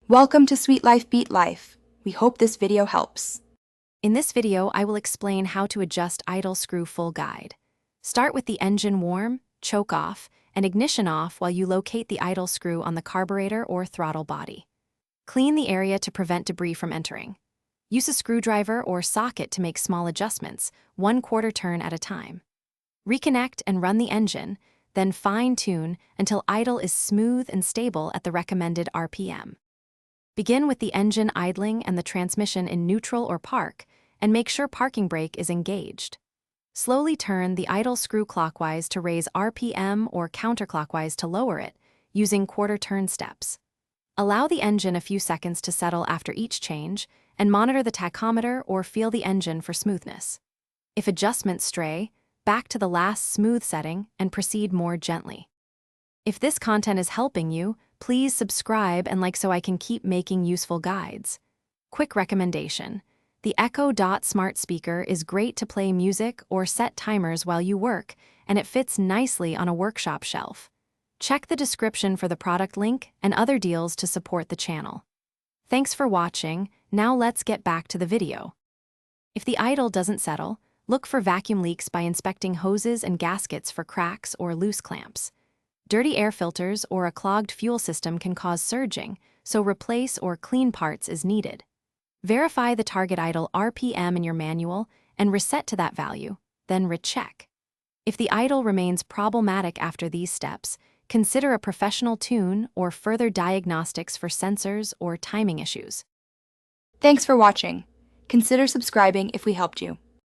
Welcome to Sweet Life Beat Life. We hope this video helps. In this video, I will explain how to adjust idle screw full guide. Start with the engine warm, choke off, and ignition off while you locate the idle screw on the carburetor or throttle body. Clean the area to prevent debris from entering. Use a screwdriver or socket to make small adjustments, 1/4 turn at a time. Reconnect and run the engine, then fine-tune until idle is smooth and stable at the recommended RPM. Begin with the engine idling and the transmission in neutral or park, and make sure parking brake is engaged. Slowly turn the idle screw clockwise to raise RPM or counterclockwise to lower it, using 1/4 turn steps. Allow the engine a few seconds to settle after each change, and monitor the tachometer or feel the engine for smoothness. If adjustments stray, back to the last smooth setting and proceed more gently. If this content is helping you, please subscribe and like so I can keep making useful guides. Quick recommendation: the Echo Dot smart speaker is great to play music or set timers while you work, and it fits nicely on a workshop shelf. Check the description for the product link and other deals to support the channel. Thanks for watching. Now let's get back to the video. If the idle doesn't settle, look for vacuum leaks by inspecting hoses and gaskets for cracks or loose clamps. Dirty air filters or a clogged fuel system can cause surging, so replace or clean parts is needed. Verify the target idle RPM in your manual and reset to that value, then recheck. If the idle remains problematic after these steps, consider a professional tune or further diagnostics for sensors or timing issues. Thanks for watching. Consider subscribing if we helped you.